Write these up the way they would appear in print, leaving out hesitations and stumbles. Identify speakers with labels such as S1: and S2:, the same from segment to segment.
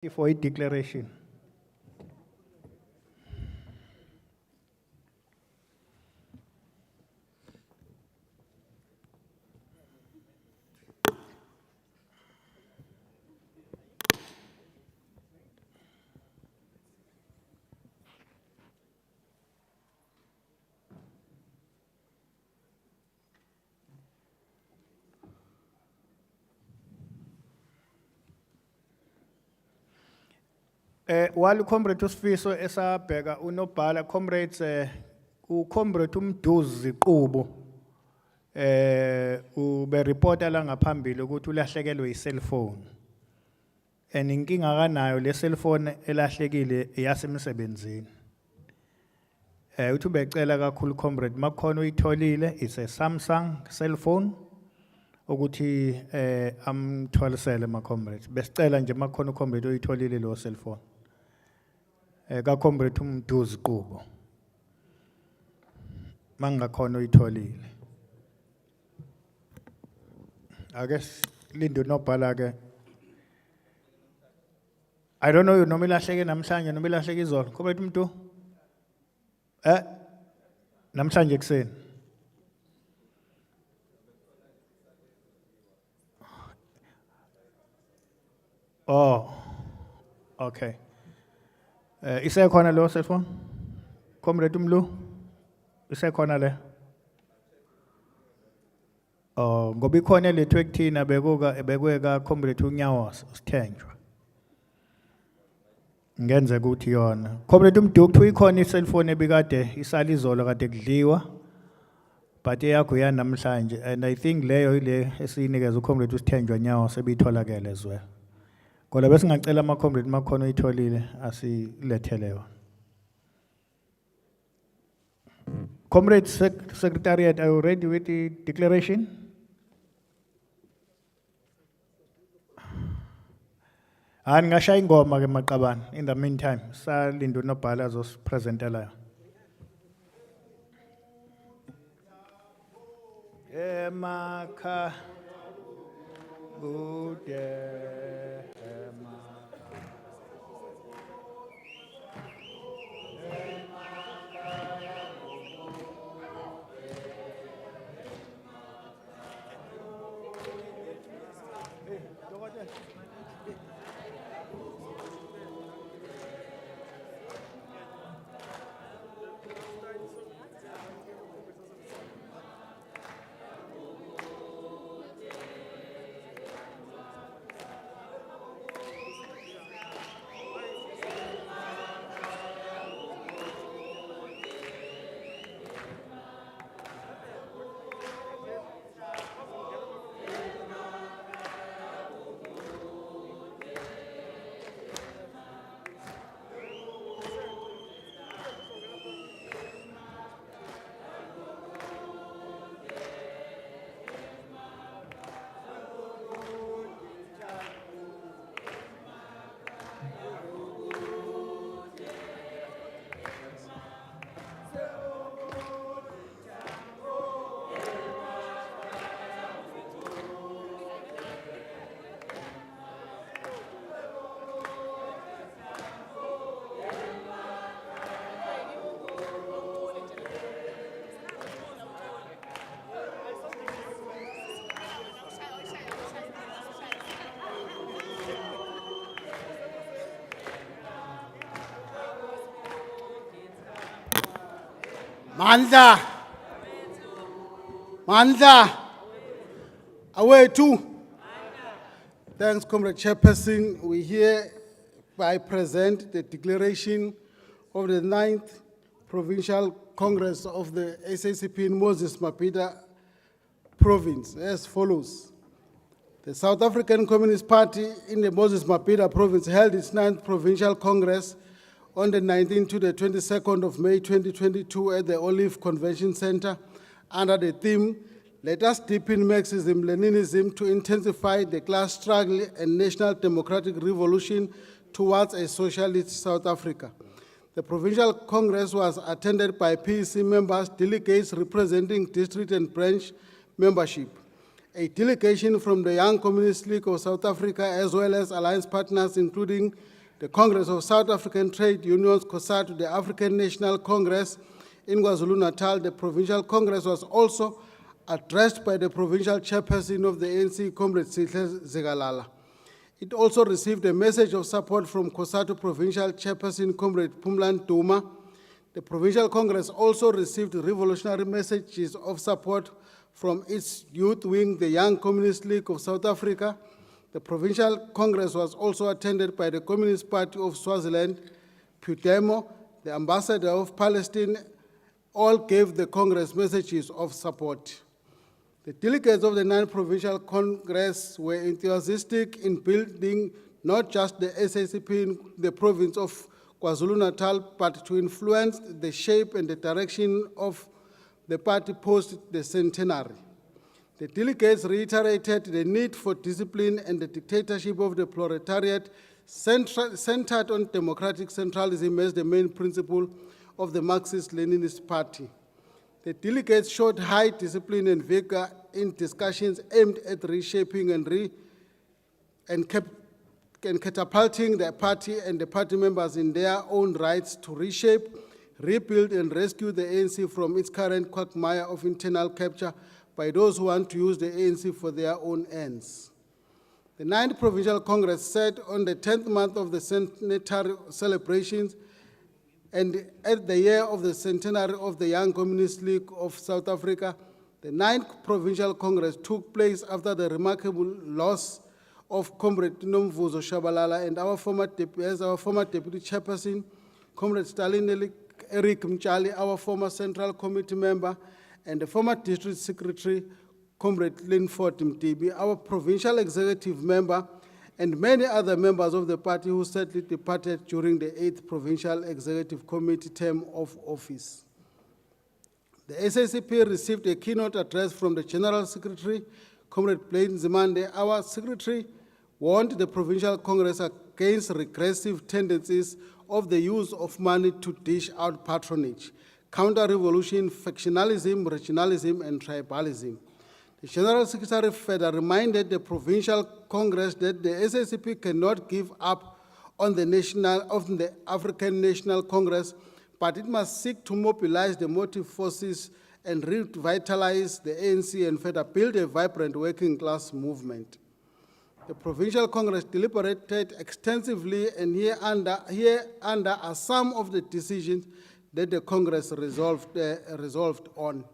S1: for a declaration. While comrade uSifiso esabheka unobhala comrades ucomrade uMduzi Qubo ube reporta la ngaphambili ukuthi ulahlekelwe iCellphone and inkinga kanayo le cellphone elahlekile eyasemsebenzini uthi ubecela kakhulu comrade makhona uyitholile it's a Samsung cellphone ukuthi amtholisele ma comrades besicela nje makhona ucomrade uyitholile lo cellphone ka comrade uMduzi Qubo mangakhona uyitholile ake lindo nobhala ke I don't know noma ilahleke namhlanje noma ilahleke izolo comrade umuntu namhlanje kuseni oh okay isekhona lo cellphone comrade umlu isekhona le oh ngoba ikhona lethwe kuthina bekweka comrade uNyawo Sithenjwa ngenze ukuthi yona comrade uMduku ikhona iCellphone ebikade isala izolo kade kudliwa but eyakho yanamhlanje and I think leyo ile esinikeza ucomrade uSithenjwa Nyawo sebitholakele ezwe kodwa bese ngacela ama comrade makhona uyitholile asilethele yona comrade secretariat are you ready with the declaration ngashaya ingoma ke maqabana in the meantime salindo nobhala azosipresentela emakha bude
S2: Mandla, away too. Thanks, Comrade Chairperson. We hereby present the declaration of the 9th Provincial Congress of the Sacp in Moses Mabhida Province as follows. The South African Communist Party in the Moses Mabhida Province held its 9th Provincial Congress on the 19th to the 22nd of May 2022 at the Olive Convention Center under the theme, Let us deepen Marxism-Leninism to intensify the class struggle and national democratic revolution towards a socialist South Africa. The Provincial Congress was attended by PEC members, delegates representing district and branch membership. A delegation from the Young Communist League of South Africa, as well as alliance partners, including the Congress of South African Trade Unions, COSATU, the African National Congress in KwaZulu-Natal. The Provincial Congress was also addressed by the Provincial Chairperson of the ANC, Comrade Sihle Zikalala. It also received a message of support from COSATU Provincial Chairperson, Comrade Phumlani Duma. The Provincial Congress also received revolutionary messages of support from its youth wing, the Young Communist League of South Africa. The Provincial Congress was also attended by the Communist Party of Swaziland, Pudemo, the Ambassador of Palestine. All gave the Congress messages of support. The delegates of the 9th Provincial Congress were enthusiastic in building not just the SACP in the province of KwaZulu-Natal, but to influence the shape and the direction of the party post the centenary. The delegates reiterated the need for discipline and the dictatorship of the proletariat centered on democratic centralism as the main principle of the Marxist-Leninist Party. The delegates showed high discipline and vigor in discussions aimed at reshaping and catapulting the party and the party members in their own rights to reshape, rebuild and rescue the ANC from its current quagmire of internal capture by those who want to use the ANC for their own ends. The 9th Provincial Congress said on the 10th month of the centenary celebrations and at the year of the centenary of the Young Communist League of South Africa, the 9th Provincial Congress took place after the remarkable loss of Comrade Nomvuzo Shabalala and our former Deputy Chairperson, Comrade Stalin Eric Mchali, our former Central Committee member, and the former District Secretary, Comrade Linford Mtibi, our Provincial Executive member, and many other members of the party who sadly departed during the 8th Provincial Executive Committee term of office. The SACP received a keynote address from the General Secretary, Comrade Blaine Zimande. Our Secretary warned the Provincial Congress against regressive tendencies of the use of money to dish out patronage, counter-revolution, factionalism, regionalism, and tribalism. The General Secretary further reminded the Provincial Congress that the SACP cannot give up on the African National Congress, but it must seek to mobilize the motive forces and revitalize the ANC and further build a vibrant working class movement. The Provincial Congress deliberated extensively, and here under are some of the decisions that the Congress resolved on.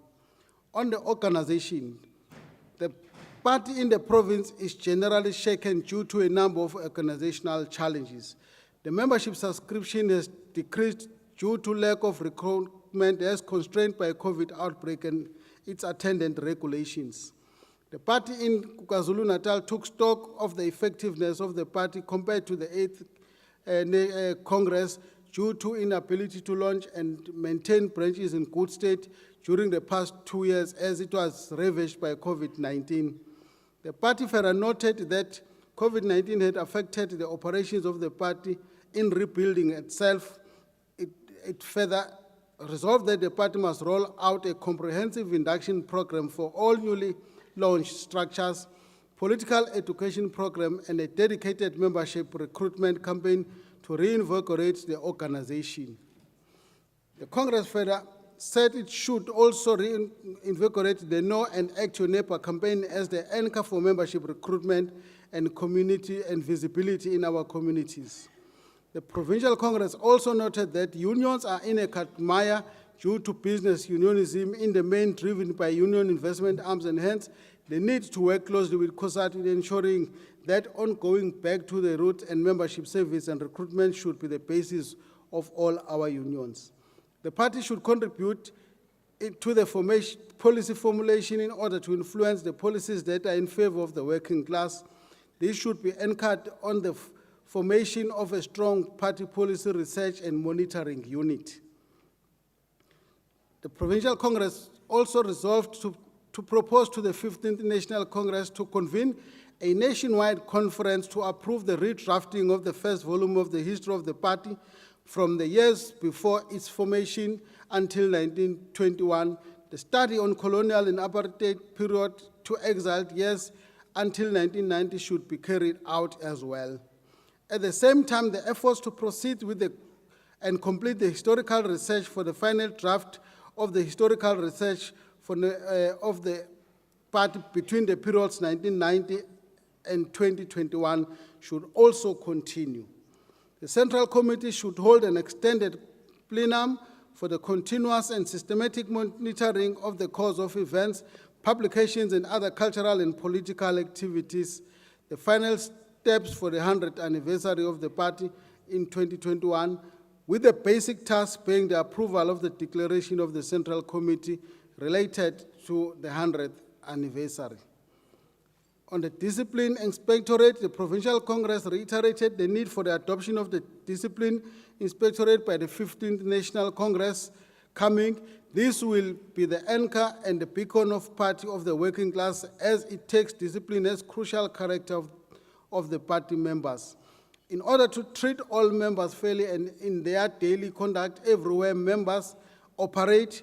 S2: On the organization, the party in the province is generally shaken due to a number of organizational challenges. The membership subscription has decreased due to lack of recruitment as constrained by COVID outbreak and its attendant regulations. The party in KwaZulu-Natal took stock of the effectiveness of the party compared to the 8th Congress due to inability to launch and maintain branches in good state during the past 2 years as it was ravaged by COVID-19. The party further noted that COVID-19 had affected the operations of the party in rebuilding itself. It further resolved that the party must roll out a comprehensive induction program for all newly launched structures, political education program, and a dedicated membership recruitment campaign to reinvigorate the organization. The Congress further said it should also reinvigorate the Know and Act Your Neighbor campaign as the anchor for membership recruitment and community and visibility in our communities. The Provincial Congress also noted that unions are in a quagmire due to business unionism in the main driven by union investment arms, and hence the need to work closely with COSATU in ensuring that ongoing back to the roots and membership service and recruitment should be the basis of all our unions. The party should contribute to the policy formulation in order to influence the policies that are in favor of the working class. This should be anchored on the formation of a strong party policy research and monitoring unit. The Provincial Congress also resolved to propose to the 15th National Congress to convene a nationwide conference to approve the redrafting of the first volume of the history of the party from the years before its formation until 1921, the study on colonial and apartheid period to exiled years until 1990 should be carried out as well. At the same time, the efforts to proceed with and complete the historical research for the final draft of the historical research of the party between the periods 1990 and 2021 should also continue. The Central Committee should hold an extended plenum for the continuous and systematic monitoring of the course of events, publications, and other cultural and political activities. The final steps for the 100th anniversary of the party in 2021, with the basic task being the approval of the declaration of the Central Committee related to the 100th anniversary. On the Discipline Inspectorate, the Provincial Congress reiterated the need for the adoption of the Discipline Inspectorate by the 15th National Congress coming. This will be the anchor and the beacon of party of the working class, as it takes discipline as crucial character of the party members. In order to treat all members fairly and in their daily conduct everywhere members operate,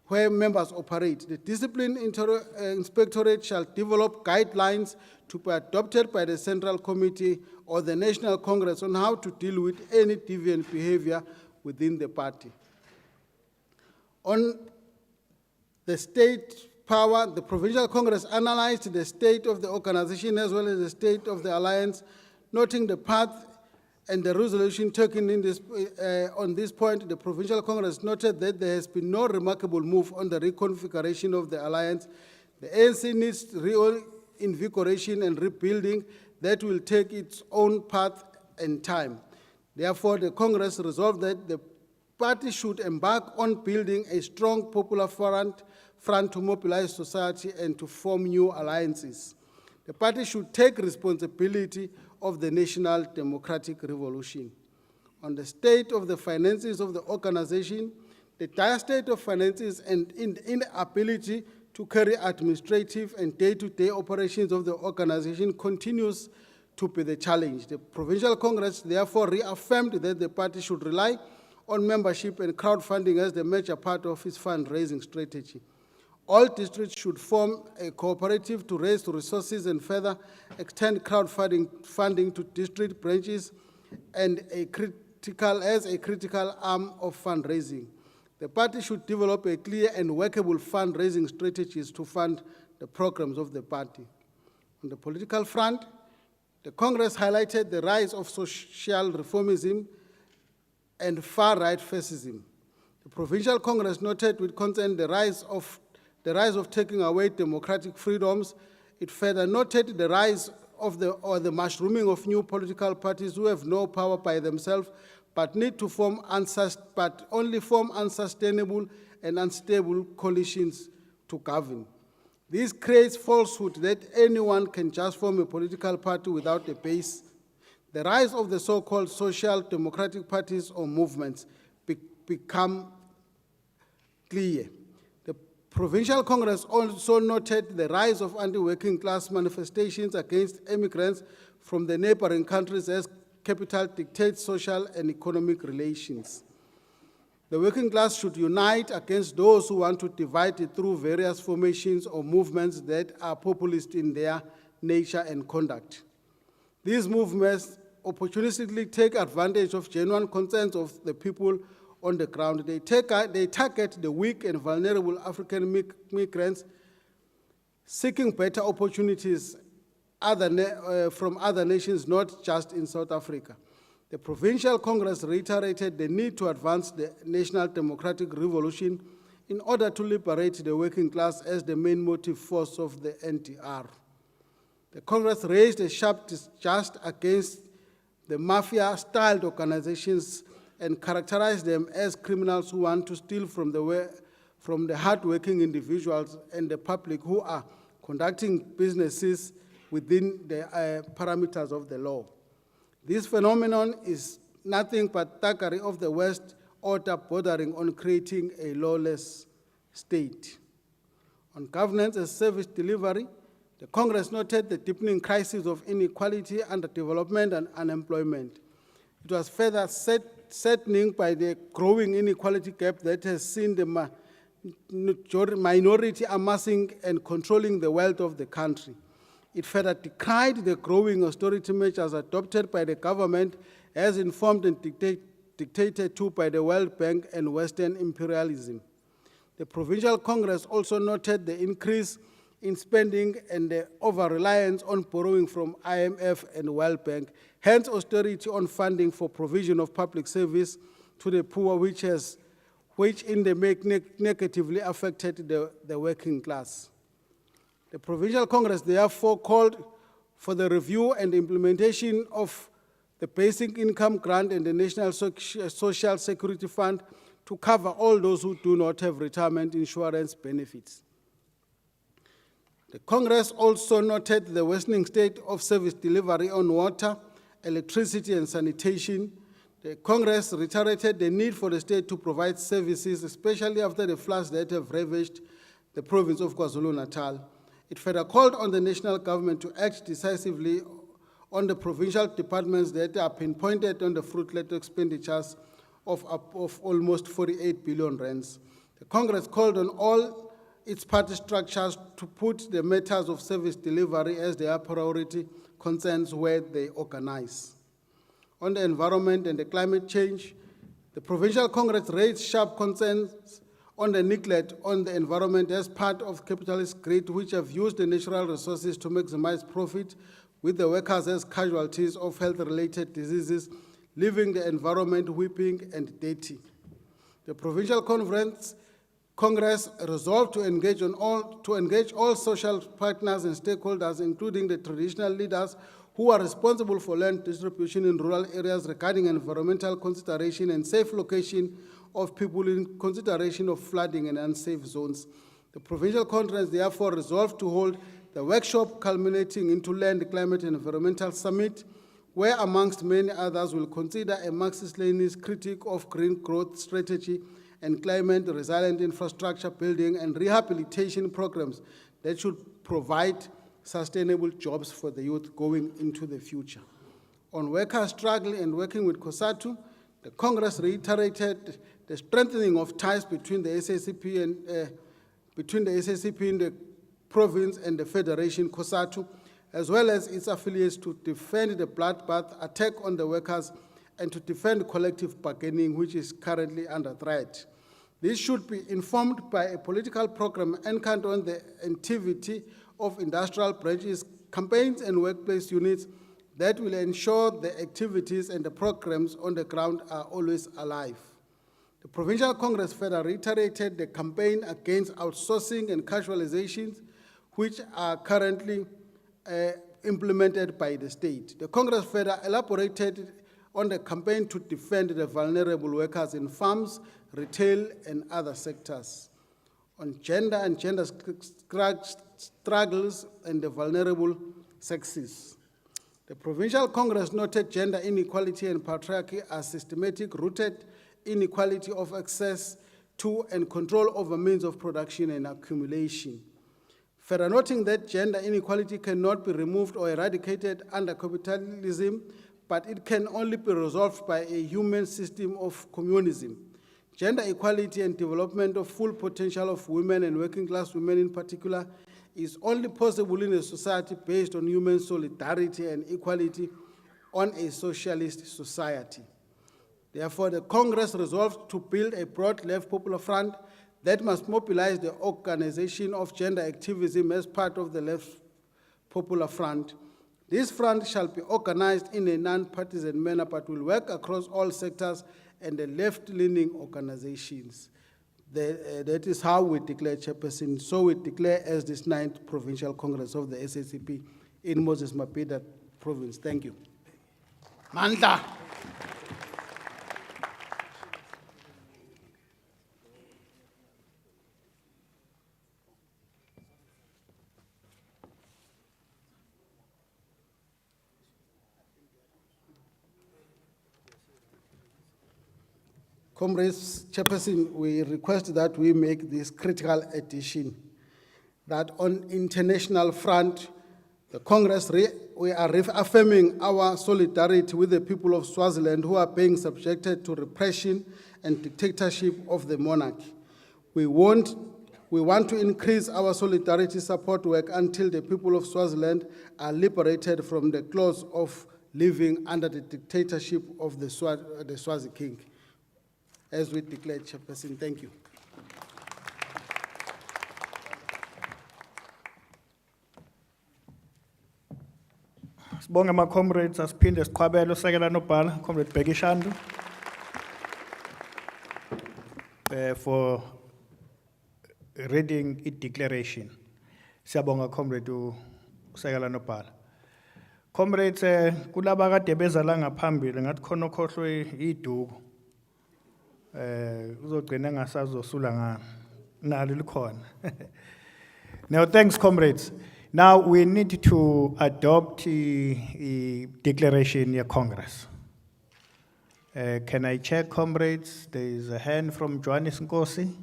S2: the Discipline Inspectorate shall develop guidelines to be adopted by the Central Committee or the National Congress on how to deal with any deviant behavior within the party. On the state power, the Provincial Congress analyzed the state of the organization as well as the state of the alliance, noting the path and the resolution taken in this, on this point. The Provincial Congress noted that there has been no remarkable move on the reconfiguration of the alliance. The ANC needs reinvigoration and rebuilding that will take its own path and time. Therefore, the Congress resolved that the party should embark on building a strong popular front to mobilize society and to form new alliances. The party should take responsibility of the national democratic revolution. On the state of the finances of the organization, the dire state of finances and inability to carry administrative and day-to-day operations of the organization continues to be the challenge. The Provincial Congress therefore reaffirmed that the party should rely on membership and crowdfunding as the major part of its fundraising strategy. All districts should form a cooperative to raise resources and further extend crowdfunding to district branches and as a critical arm of fundraising. The party should develop a clear and workable fundraising strategies to fund the programs of the party. On the political front, the Congress highlighted the rise of social reformism and far-right fascism. The Provincial Congress noted with concern the rise of taking away democratic freedoms. It further noted the rise of the mushrooming of new political parties who have no power by themselves, but need to form only form unsustainable and unstable coalitions to govern. This creates falsehood that anyone can just form a political party without a base. The rise of the so-called social democratic parties or movements become clear. The Provincial Congress also noted the rise of anti-working class manifestations against immigrants from the neighboring countries as capital dictates social and economic relations. The working class should unite against those who want to divide it through various formations or movements that are populist in their nature and conduct. These movements opportunistically take advantage of genuine concerns of the people on the ground. They target the weak and vulnerable African migrants seeking better opportunities from other nations, not just in South Africa. The Provincial Congress reiterated the need to advance the national democratic revolution in order to liberate the working class as the main motive force of the NDR. The Congress raised a sharp distrust against the mafia-styled organizations and characterized them as criminals who want to steal from the hard-working individuals and the public who are conducting businesses within the parameters of the law. This phenomenon is nothing but thuggery of the West order bordering on creating a lawless state. On governance and service delivery, the Congress noted the deepening crisis of inequality, underdevelopment, and unemployment. It was further saddening by the growing inequality gap that has seen the minority amassing and controlling the wealth of the country. It further decried the growing austerity measures adopted by the government as informed and dictated to by the World Bank and Western imperialism. The Provincial Congress also noted the increase in spending and the over-reliance on borrowing from IMF and World Bank, hence austerity on funding for provision of public service to the poor, which in the make negatively affected the working class. The Provincial Congress therefore called for the review and implementation of the Basic Income Grant and the National Social Security Fund to cover all those who do not have retirement insurance benefits. The Congress also noted the worsening state of service delivery on water, electricity, and sanitation. The Congress reiterated the need for the state to provide services, especially after the floods that have ravaged the province of KwaZulu-Natal. It further called on the national government to act decisively on the provincial departments that are pinpointed on the fruitless expenditures of almost 48 billion rands. The Congress called on all its party structures to put the matters of service delivery as their priority concerns where they organize. On the environment and the climate change, the Provincial Congress raised sharp concerns on the neglect on the environment as part of capitalist greed, which have used the natural resources to maximize profit, with the workers as casualties of health-related diseases, leaving the environment weeping and dirty. The Provincial Congress resolved to engage all social partners and stakeholders, including the traditional leaders who are responsible for land distribution in rural areas, regarding environmental consideration and safe location of people in consideration of flooding and unsafe zones. The Provincial Congress therefore resolved to hold the workshop culminating into Land, Climate and Environmental Summit, where amongst many others will consider a Marxist-Leninist critique of green growth strategy and climate-resilient infrastructure building and rehabilitation programs that should provide sustainable jobs for the youth going into the future. On worker struggle and working with COSATU, the Congress reiterated the strengthening of ties between the SACP in the province and the Federation COSATU, as well as its affiliates, to defend the bloodbath attack on the workers and to defend collective bargaining, which is currently under threat. This should be informed by a political program anchored on the activity of industrial branches, campaigns, and workplace units that will ensure the activities and the programs on the ground are always alive. The Provincial Congress further reiterated the campaign against outsourcing and casualizations, which are currently implemented by the state. The Congress further elaborated on the campaign to defend the vulnerable workers in farms, retail, and other sectors. On gender and gender struggles and the vulnerable sexes. The Provincial Congress noted gender inequality and patriarchy as systematic rooted inequality of access to and control over means of production and accumulation. Further noting that gender inequality cannot be removed or eradicated under capitalism, but it can only be resolved by a human system of communism. Gender equality and development of full potential of women and working class women in particular is only possible in a society based on human solidarity and equality on a socialist society. Therefore, the Congress resolved to build a broad left popular front that must mobilize the organization of gender activism as part of the left popular front. This front shall be organized in a non-partisan manner but will work across all sectors and the left-leaning organizations. That is how we declare chairperson. So we declare as this 9th Provincial Congress of the SACP in Moses Mabhida Province. Thank you. Mandla. Comrades, Chairperson, we request that we make this critical addition that on international front, the Congress, we are reaffirming our solidarity with the people of Swaziland who are being subjected to repression and dictatorship of the monarchy. We want to increase our solidarity support work until the people of Swaziland are liberated from the claws of living under the dictatorship of the Swazi king. As we declared, Chairperson, thank you.
S1: Sibonge ma comrades asiphinde siqhwabele usekela nobhala comrade Bekishandu for reading a declaration. Siyabonga comrade usekela nobhala. Comrades kulaba kade beza la ngaphambili ngathi khona okhohlwe iduku. Uzogcina engasazosula ngani. Nalo likhona. Now thanks comrades. Now we need to adopt a declaration in Congress. Can I check, comrades? There is a hand from Johannes Nkosi,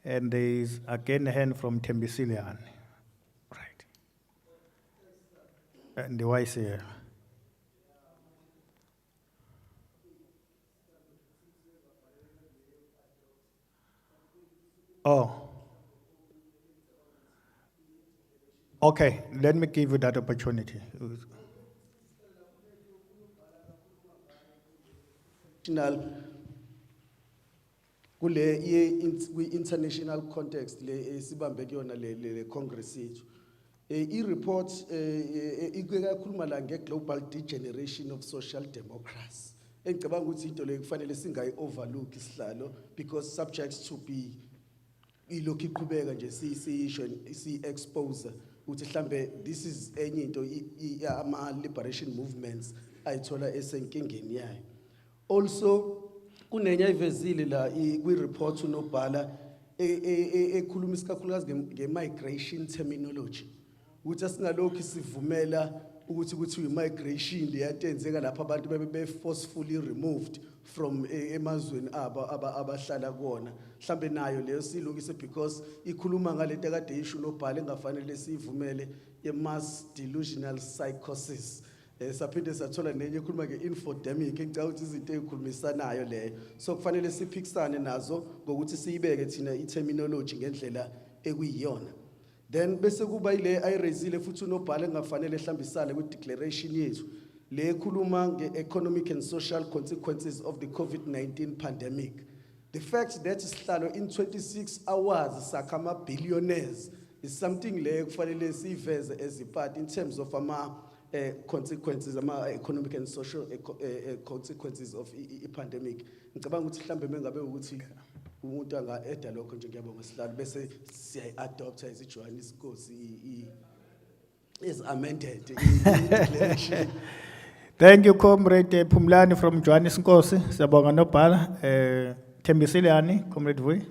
S1: and there is again a hand from Tembisilian. Right. And the vice here. Oh. Okay, let me give you that opportunity.
S3: International context le sibambe kuyona le Congress yethu report ikakhuluma la global degeneration of social democracy engicabanga ukuthi into le kufanele singayi overlook isihlalo because subjects to be ilokhu iqhubeka nje si expose ukuthi mhlambe this is enye into ama liberation movements ayithola esenkingeni yayo. Also kunenye ivezile la kwi report unobhala ekhuluma isikakhulukazi nge-migration terminology ukuthi asingalokhu sivumela ukuthi migration leyatenzeka lapha abantu bebe forcefully removed from emazweni abahlala kuona mhlambe nayo leyo silungise because ikhuluma ngalento kade isho unobhala engafanele sivumele mass delusional psychosis. Saphinde sathola nenye ekhuluma nge-infodemic engicabanga ukuthi izinto ezikhulumisanayo leyo so kufanele siphikisane nazo ngokuthi siyibeke thina i-terminology ngendlela ekuyiyona. Then bese kuba ile ayirezile futhi unobhala engafanele hlambisane kwi-declaration yethu le ekhuluma nge-economic and social consequences of the COVID-19 pandemic. The fact that isihlalo in 26 hours sakama billionaires is something le kufanele siveze as a part in terms of consequences, economic and social consequences of the pandemic. Ngicabanga ukuthi mhlambe mengabe ukuthi umuntu anga-eda lokho nje ngiyabonga sihlalo bese siya-adopta isi-Johannes Nkosi is amended declaration.
S1: Thank you, comrade Pumlani from Johannes Nkosi. Siyabonga nobhala. Tembisiliani, comrade Vui.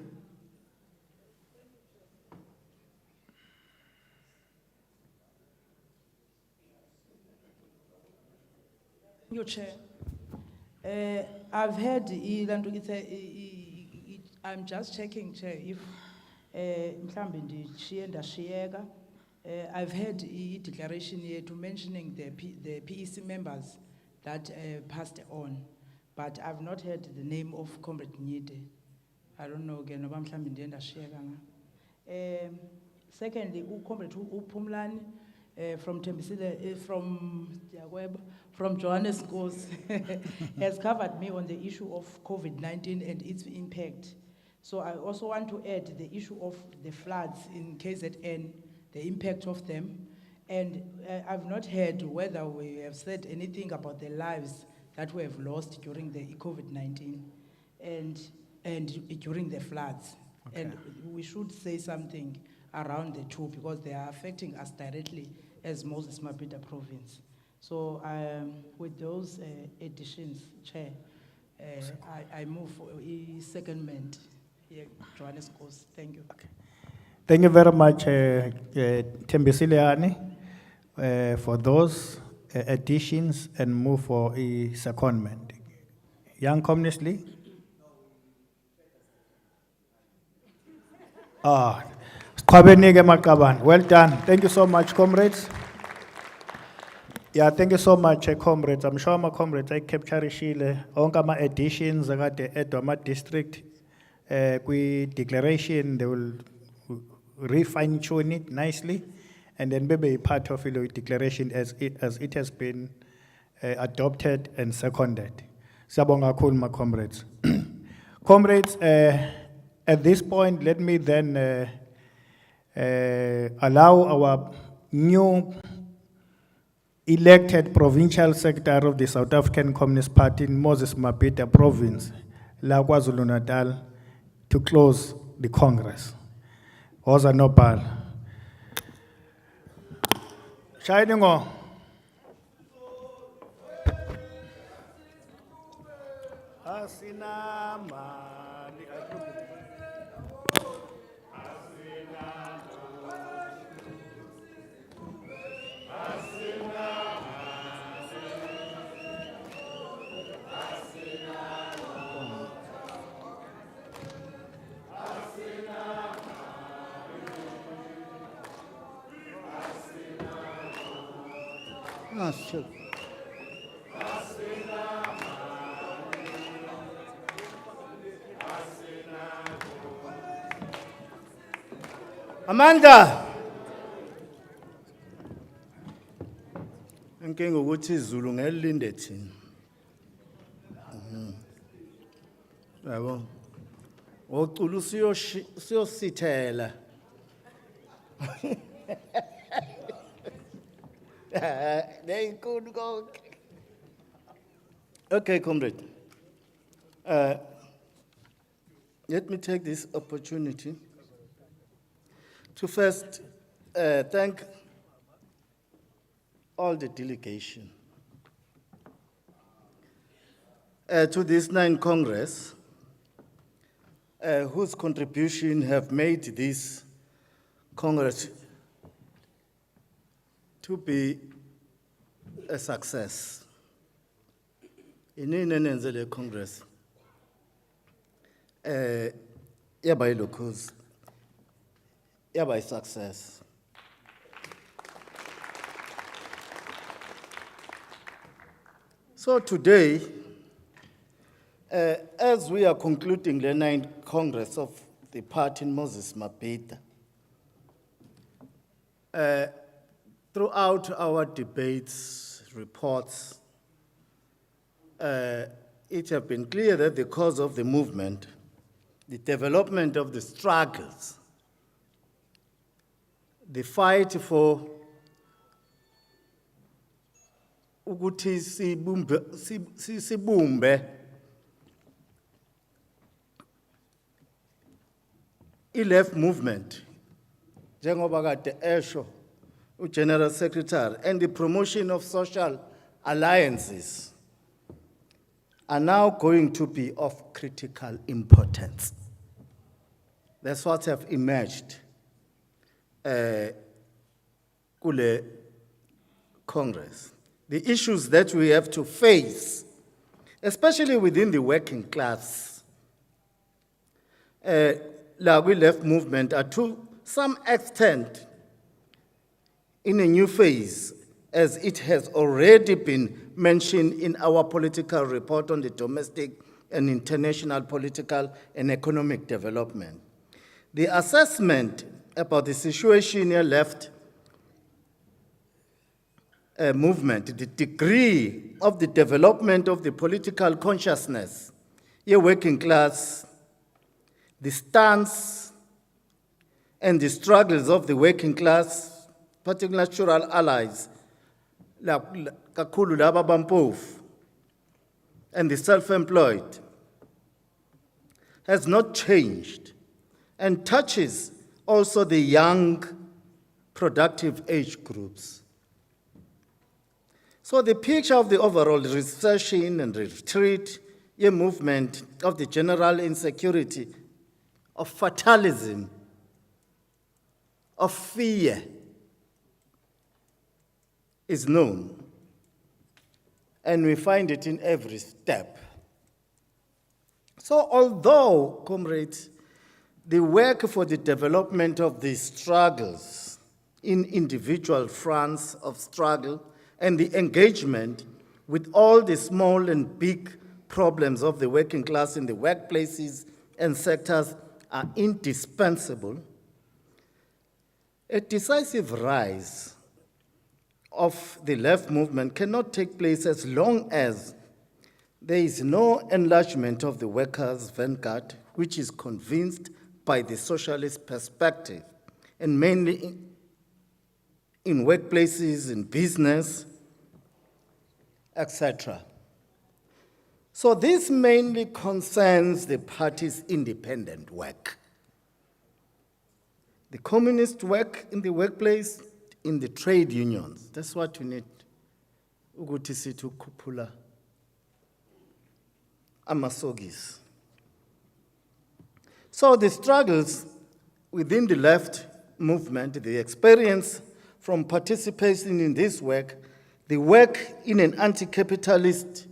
S4: Your Chair, I've heard I'm just checking, Chair, if I've heard a declaration here to mentioning the PEC members that passed on, but I've not heard the name of Comrade Nyite. I don't know again. Secondly, Comrade Pumlani from Tembisile, from Johannes Nkosi has covered me on the issue of COVID-19 and its impact. So I also want to add the issue of the floods in KZN, the impact of them. And I've not heard whether we have said anything about the lives that we have lost during the COVID-19 and during the floods. Okay. And we should say something around the two because they are affecting us directly as Moses Mabhida Province. So with those additions, Chair, I move for a secondment. Johannes Nkosi, thank you.
S1: Okay. Thank you very much, Tembisiliani, for those additions and move for a secondment. Young Communist League? Well done. Thank you so much, comrades. Yeah, thank you so much, comrades. I'm sure my comrades I capture shile onka ma additions akade edwa ma district Declaration, they will refine tune it nicely, and then be part of the declaration as it has been adopted and seconded. Sabonga kakhulu, my comrades. Comrades, at this point, let me then allow our new elected provincial secretary of the South African Communist Party in Mabhida Province, La KwaZulu-Natal, to close the Congress. Oza Nopal. Shining on. Asina mali
S2: Ah, sure. Amanda! Inkinga ukuthi izulu ngelilinde thina. Yabo. Ocula usiyosithela. Neyinkulu konke. Okay, comrade. Let me take this opportunity to first thank all the delegation to this 9th Congress, whose contribution have made this Congress to be a success. Inini enenzele Congress yaba ilokhozi yaba success. So today, as we are concluding the 9th Congress of the party in Moses Mabhida, throughout our debates, reports, it has been clear that the cause of the movement, the development of the struggles, the fight for ukuthi sibumbe i-left movement, njengoba kade esho uGeneral Secretary, and the promotion of social alliances are now going to be of critical importance. That's what have emerged kule Congress. The issues that we have to face, especially within the working class, la left movement are to some extent in a new phase, as it has already been mentioned in our political report on the domestic and international political and economic development. The assessment about the situation here left movement, the degree of the development of the political consciousness, your working class, the stance and the struggles of the working class, particularly natural allies, kakhulu laba bampofu, and the self-employed, has not changed and touches also the young, productive age groups. So the picture of the overall recession and retreat, a movement of the general insecurity, of fatalism, of fear, is known. And we find it in every step. So although, comrades, the work for the development of these struggles in individual fronts of struggle and the engagement with all the small and big problems of the working class in the workplaces
S5: and sectors are indispensable, a decisive rise of the left movement cannot take place as long as there is no enlargement of the workers' vanguard, which is convinced by the socialist perspective, and mainly in workplaces, in business, etc. So this mainly concerns the party's independent work. The communist work in the workplace, in the trade unions. That's what we need. Ukuthi sithi ukukhuphula amasokisi. So the struggles within the left movement, the experience from participating in this work, the work in an anti-capitalist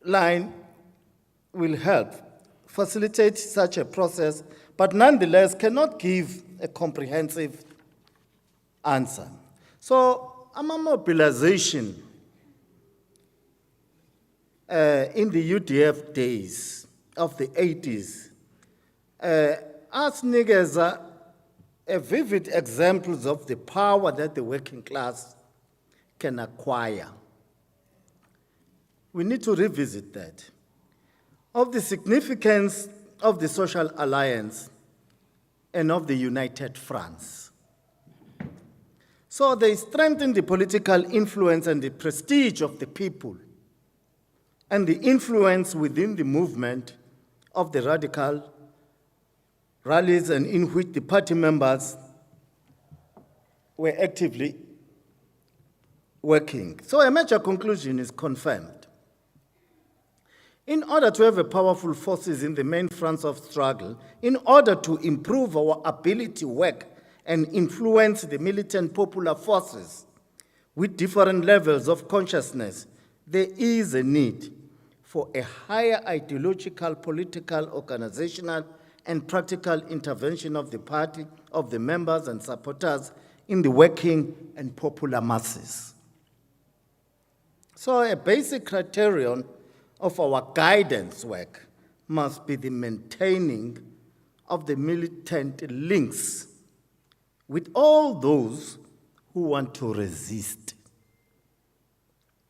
S5: line will help facilitate such a process, but nonetheless cannot give a comprehensive answer. So, mobilization in the UDF days of the 80s, asinikeza a vivid examples of the power that the working class can acquire. We need to revisit that. Of the significance of the social alliance and of the united France. So they strengthened the political influence and the prestige of the people and the influence within the movement of the radical rallies, and in which the party members were actively working. So a major conclusion is confirmed. In order to have a powerful forces in the main fronts of struggle, in order to improve our ability to work and influence the militant popular forces with different levels of consciousness, there is a need for a higher ideological, political, organizational, and practical intervention of the party, of the members and supporters in the working and popular masses. So a basic criterion of our guidance work must be the maintaining of the militant links with all those who want to resist.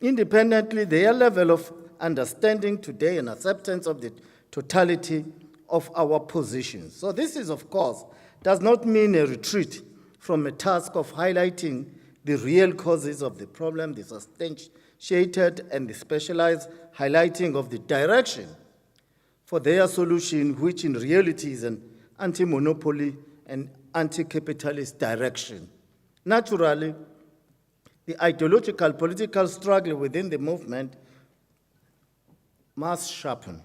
S5: Independently, their level of understanding today and acceptance of the totality of our positions. So this is, of course, does not mean a retreat from a task of highlighting the real causes of the problem, the substantiated and the specialized highlighting of the direction for their solution, which in reality is an anti-monopoly and anti-capitalist direction. Naturally, the ideological political struggle within the movement must sharpen.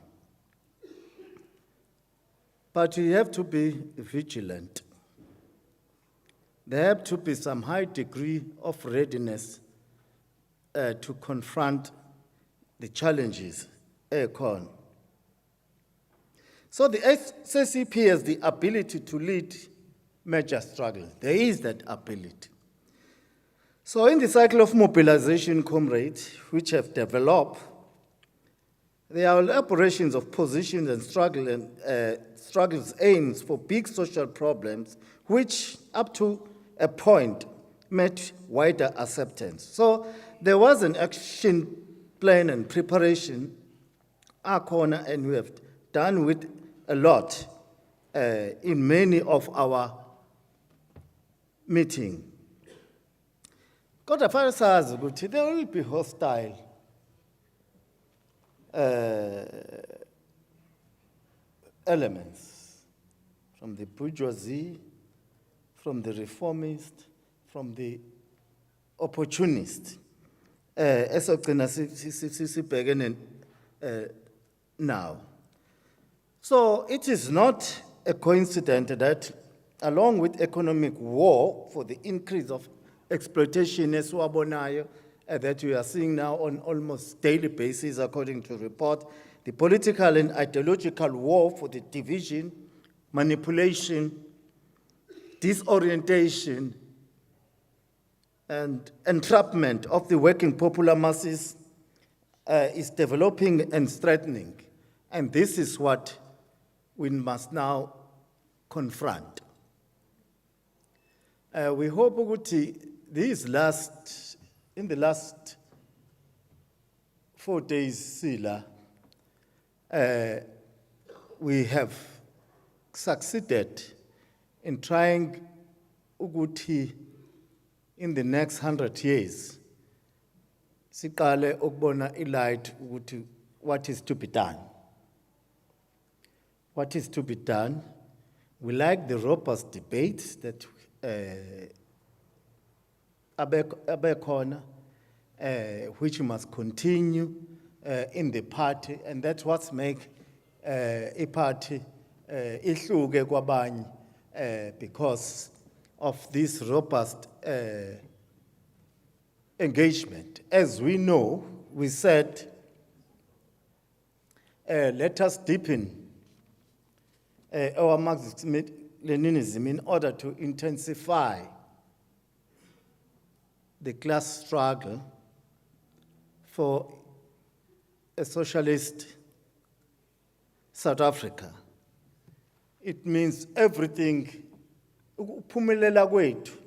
S5: But you have to be vigilant. There have to be some high degree of readiness to confront the challenges. So the SACP has the ability to lead major struggles. There is that ability. So in the cycle of mobilization, comrades, which have developed, there are elaborations of positions and struggles aims for big social problems, which up to a point met wider acceptance. So there was an action plan and preparation, and we have done with a lot in many of our meetings. Kodwa fanele sazi ukuthi there will be hostile elements from the bourgeoisie, from the reformist, from the opportunist. Now. So it is not a coincidence that along with economic war for the increase of exploitation that we are seeing now on almost daily basis according to report, the political and ideological war for the division, manipulation, disorientation, and entrapment of the working popular masses is developing and strengthening And this is what we must now confront. We hope ukuthi in the last 4 days, Sila, we have succeeded in trying ukuthi in the next 100 years, siqale ukubona ilight ukuthi what is to be done. What is to be done? We like the robust debates that abekhona, which must continue in the party, and that's what's make a party ihluke kwabanye because of this robust engagement. As we know, we said, let us deepen our Marxism-Leninism in order to intensify the class struggle for a socialist South Africa. It means everything, ukuphumelela kwethu,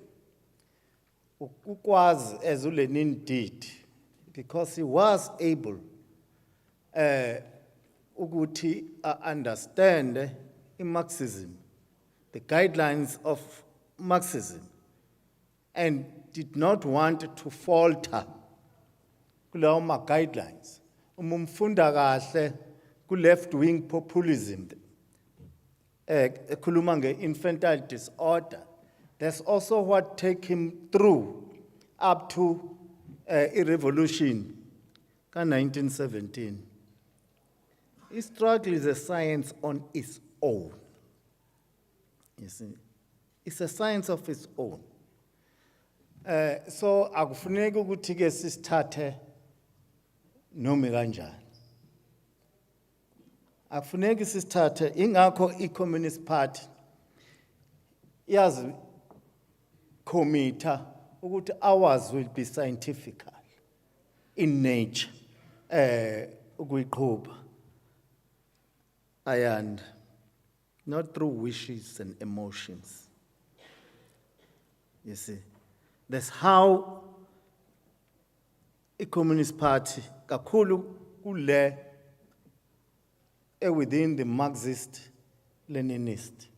S5: ukwazi as uLenin did, because he was able ukuthi understand Marxism, the guidelines of Marxism, and did not want to falter kulawo guidelines. Umfunda kahle ku left-wing populism, ekhuluma nge-infantile disorder. That's also what take him through up to a revolution in 1917. His struggle is a science on its own. You see, it's a science of its own. So akufuneki ukuthi ke sisithathe noma kanjani. Akufuneki sisithathe, ingakho i-Communist Party yazi committee ukuthi ours will be scientific in nature ukuyiqhubha, and not through wishes and emotions. You see, that's how a Communist Party kakhulu kule within the Marxist-Leninist,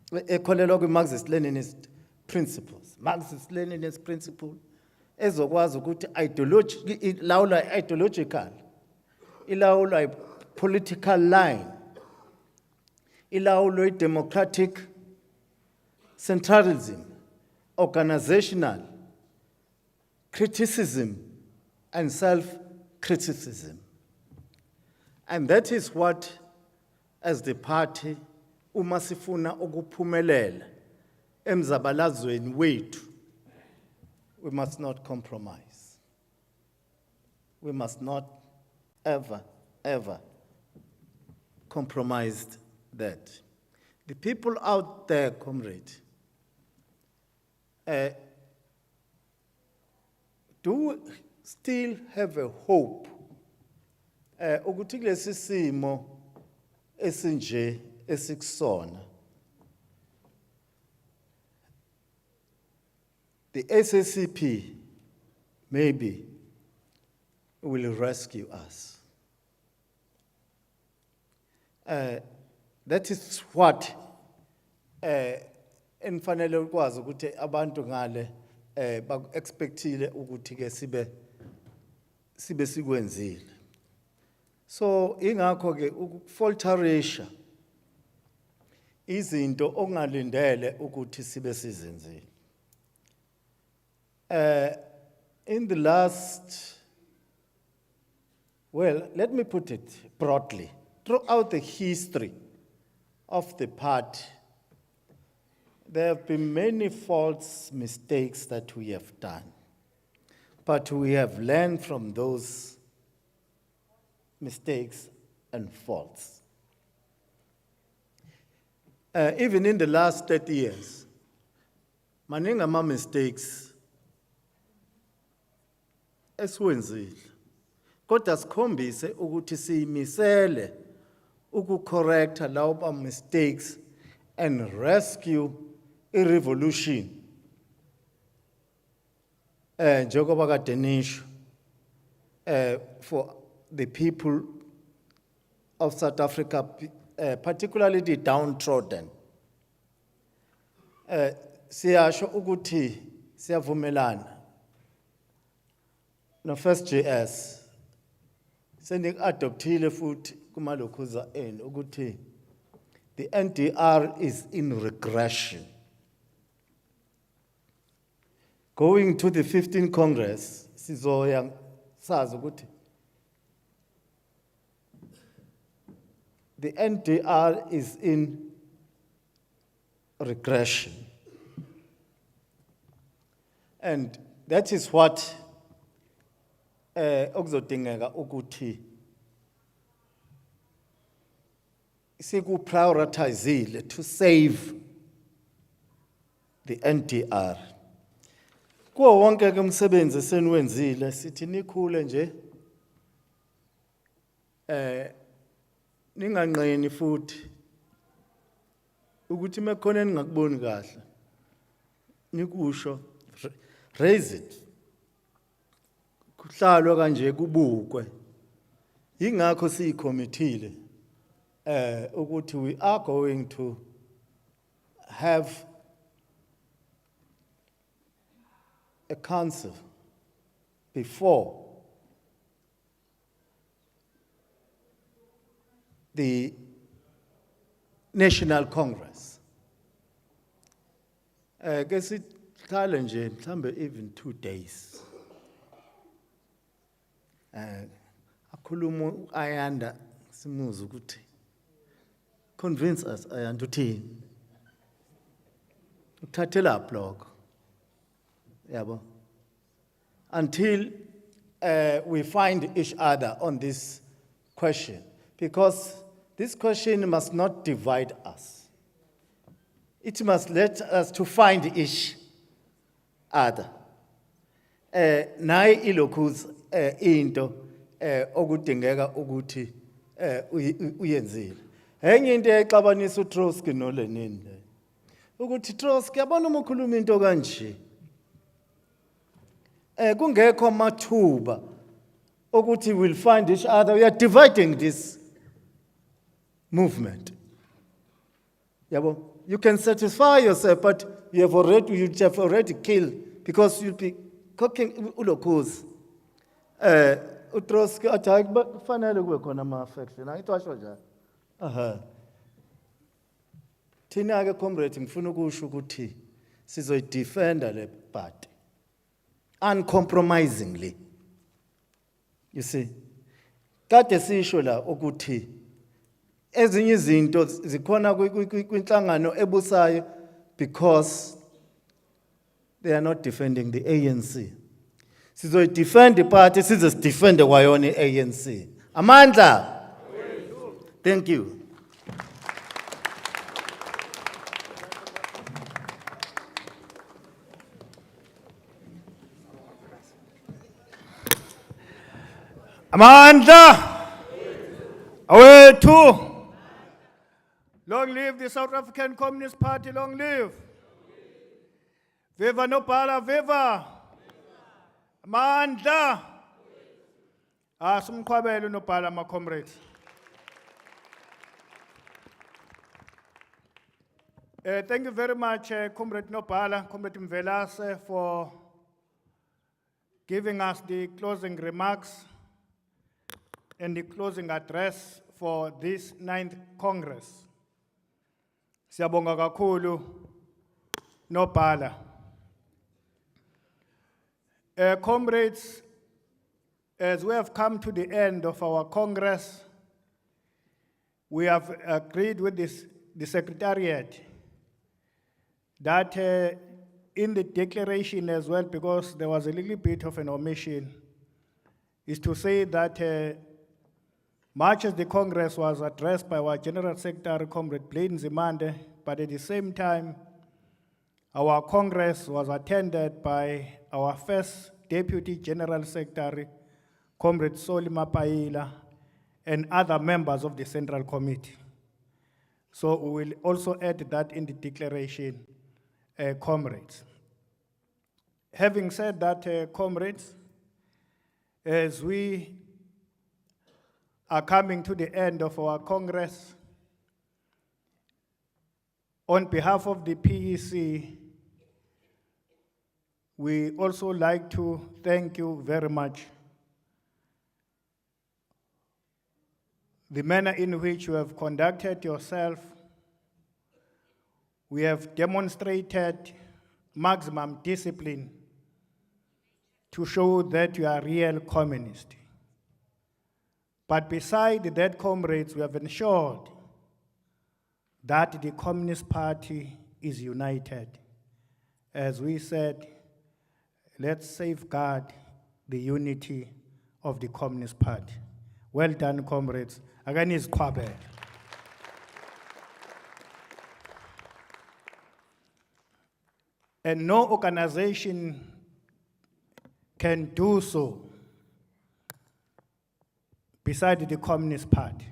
S5: ekholelwa kwi-Marxist-Leninist principles. Marxist-Leninist principle ezokwazi ukuthi ilawula ideological, ilawula political line, ilawula democratic centralism, organizational criticism, and self-criticism. And that is what, as the party, uma sifuna ukuphumelela emzabalazweni wethu, we must not compromise. We must not ever, ever compromise that. The people out there, comrade, do still have a hope ukuthi kulesi simo esinje esikusona the SACP maybe will rescue us. That is what enfanele ukwazi ukuthi abantu ngale ba-expectile ukuthi ke sibe sikwenzile. So ingakho ke ukufalterisha izinto ongalindele ukuthi sibe sizenzile. In the last, well, let me put it broadly. Throughout the history of the party, there have been many false mistakes that we have done. But we have learned from those mistakes and faults. Even in the last 30 years, maningi ama-mistakes esiwenzile. kodwa sikhombise ukuthi siyimisele ukucorrecta lawo mistakes and rescue i-revolution njengoba kade nisho for the people of South Africa, particularly the downtrodden. Siyasho ukuthi siyavumelana no first JS senik adoptile futhi kumalokhuza enu ukuthi the NDR is in regression. Going to the 15th Congress, sizoya sazi ukuthi the NDR is in regression. And that is what okuzodingeka ukuthi siku-prioritizile to save the NDR. Kuwo wonke ke umsebenzi eseniwenzile sithi nikhule nje ninganqeni futhi ukuthi mekhona ningakuboni kahle nikusho, raise it, kuhlalwe kanje kubukwe. Ingakho siyicommittee ukuthi we are going to have a council before the National Congress. Ke sihlale nje mhlambe even 2 days. Akhuluma Ayanda simuze ukuthi convince us Ayanda uthini. Uthathela blog. Yabo. Until we find each other on this question, because this question must not divide us. It must let us to find each other. Nayi ilokuz into okudingeka ukuthi uyenzile. Enye into exabanisa uTrotsky noLenin le. Ukuthi Trotsky yabona uma ukhuluma into kanje. Kungekho amathuba ukuthi we'll find each other. We are dividing this movement. Yabo, you can satisfy yourself, but you have already killed, because you'll be cooking ulokuz. Utrotsky attack, but finally kube khona ama-affection. Ayithwasho njalo. Thina ke comrade ngifuna ukusho ukuthi sizoyidefenda le party uncompromisingly. You see, kade sisho la ukuthi ezinye izinto zikhona kwinhlangano ebusayo because they are not defending the ANC. Sizoyidefend the party, sizodefend kwayona i-ANC. Amandla. Thank you.
S1: Amandla awethu. Long live the South African Communist Party, long live. Viva Nopala, viva. Amandla. Sumqhwabele uNopala, my comrades. Thank you very much, Comrade Nopala, Comrade Mvelase, for giving us the closing remarks and the closing address for this 9th Congress. Siyabonga kakhulu Nopala. Comrades, as we have come to the end of our Congress, we have agreed with the Secretariat that in the declaration as well, because there was a little bit of an omission, is to say that much as the Congress was addressed by our General Secretary, Comrade Blaine Zimande, but at the same time, our Congress was attended by our first Deputy General Secretary, Comrade Soli Mapaila, and other members of the Central Committee. So we will also add that in the declaration, comrades. Having said that, comrades, as we are coming to the end of our Congress, on behalf of the PEC, we also like to thank you very much. The manner in which you have conducted yourself, we have demonstrated maximum discipline to show that you are real communist. But beside that, comrades, we have ensured that the Communist Party is united. As we said, let's safeguard the unity of the Communist Party. Well done, comrades. Again, is Kwabe. And no organization can do so beside the Communist Party.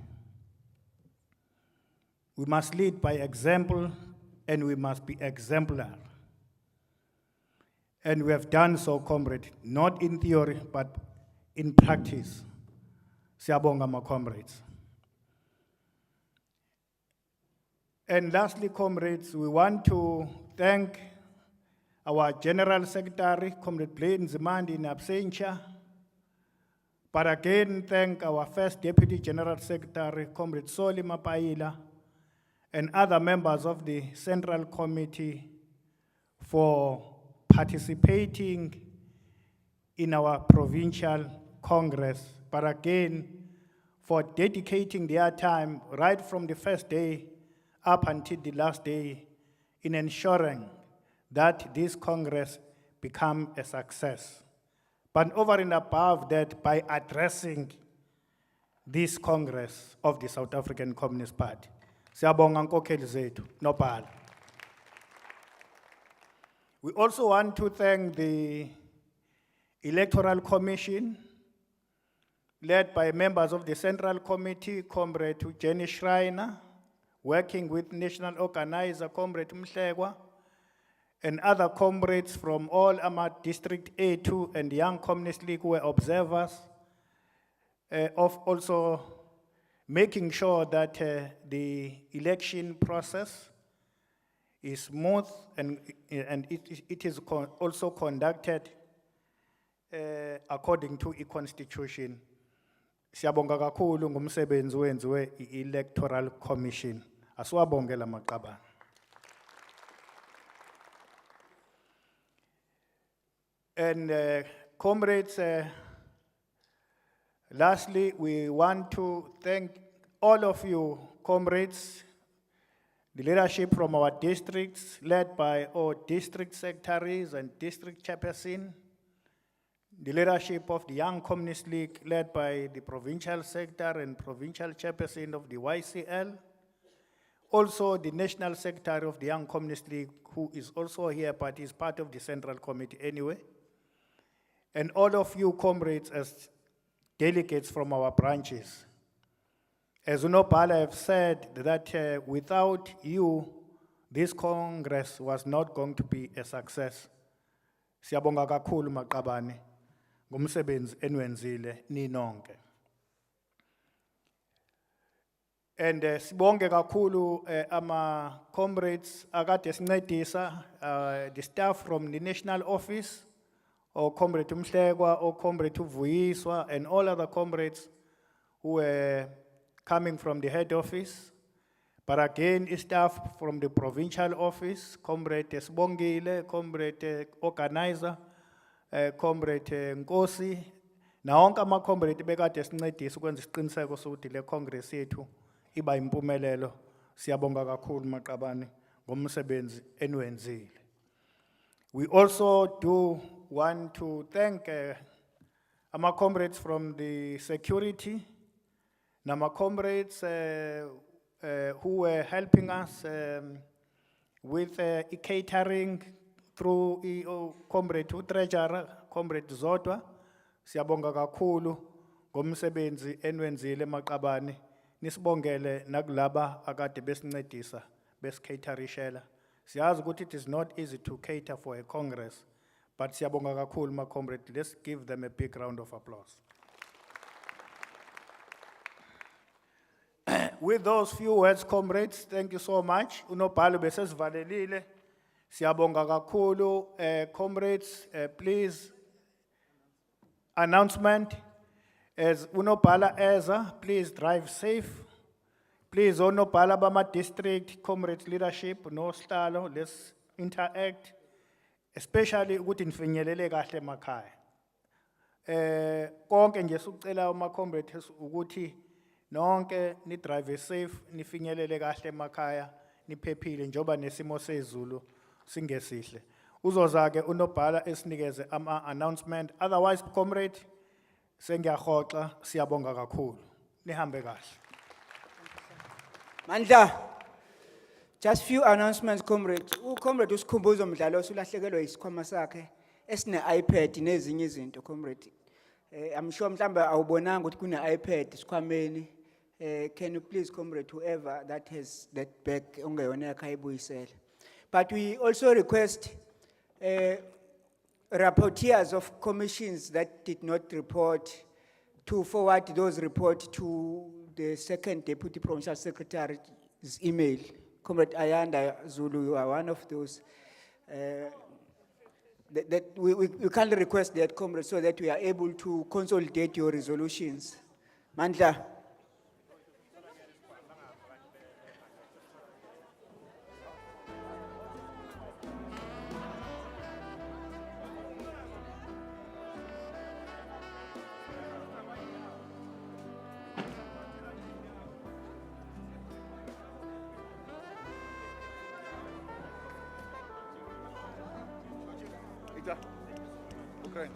S1: We must lead by example, and we must be exemplar. And we have done so, comrade, not in theory, but in practice. Siyabonga, my comrades. And lastly, comrades, we want to thank our General Secretary, Comrade Blaine Zimandi, in absentia, but again thank our first Deputy General Secretary, Comrade Soli Mapaila, and other members of the Central Committee for participating in our provincial Congress, but again for dedicating their time right from the first day up until the last day in ensuring that this Congress become a success. But over and above that, by addressing this Congress of the South African Communist Party. Siyabonga nkokheli zethu, nophala. We also want to thank the Electoral Commission, led by members of the Central Committee, Comrade Jenny Schreiner, working with National Organizer, Comrade Mhlekwa, and other comrades from all our District A2 and Young Communist League were observers of also making sure that the election process is smooth and it is also conducted according to the Constitution. Siyabonga kakhulu ngumsebenzi wenziwe i-Electoral Commission. Asiwabongela maqabane. And comrades, lastly, we want to thank all of you, comrades, the leadership from our districts, led by our district secretaries and district chairperson, the leadership of the Young Communist League, led by the provincial secretary and provincial chairperson of the YCL, also the national secretary of the Young Communist League, who is also here, but is part of the Central Committee anyway, and all of you comrades as delegates from our branches. As Unopala have said that without you, this Congress was not going to be a success. Siyabonga kakhulu maqabane ngomsebenzi enwenzile ninonke. And sibonge kakhulu ama comrades akade sincedisa, the staff from the national office, or Comrade Mhlekwa, or Comrade Vuyiswa, and all other comrades who were coming from the head office. But again, staff from the provincial office, Comrade Sbongile, Comrade Organizer, Comrade Nkosi, na wonke ama-comrade bekade sincedisa ukwenza isiqiniseko sokuthi le Congress yethu iba impumelelo. Siyabonga kakhulu maqabane ngomsebenzi enwenzile. We also do want to thank our comrades from the security, and our comrades who were helping us with catering through Comrade Treasurer, Comrade Zodwa. Siyabonga kakhulu ngomsebenzi enwenzile emaqabane nisibongele nakulaba akade besincedisa besikhaterishela. Siyazi ukuthi it is not easy to cater for a congress, but siyabonga kakhulu ma comrade. Let's give them a big round of applause. With those few words, comrades, thank you so much. Unobhalo besesivalelile. Siyabonga kakhulu. Comrades, please, announcement. As Unobhala Eza, please drive safe. Please, Unobhala Bama District, comrades leadership, no stalo, let's interact. Especially ukuthi nifinyelele kahle emakhaya. Konke nje sikucela uma comrades ukuthi nonke ni drive safe, nifinyelele kahle emakhaya, niphephile njoba nesimo sezulu singesihle. Uzozake Unobhala esinikeze ama announcement. Otherwise, comrade, sengiyahoxa, siyabonga kakhulu. Nihambe kahle.
S6: Mandla, just few announcements, comrade. Comrade usikhumbuzo mdlalo usulahlekelwe isikhwama sakhe esine iPad nezinye izinto, comrade. I'm sure mhlamba awubonanga ukuthi kune iPad isikhwameni. Can you please, comrade, whoever that has that bag ongeyona yakhe ayibuyisele. But we also request rapporteurs of commissions that did not report to forward those reports to the second Deputy Provincial Secretary's email. Comrade Ayanda Zulu, you are one of those. That we kindly request that, comrade, so that we are able to consolidate your resolutions. Mandla.
S7: Okay.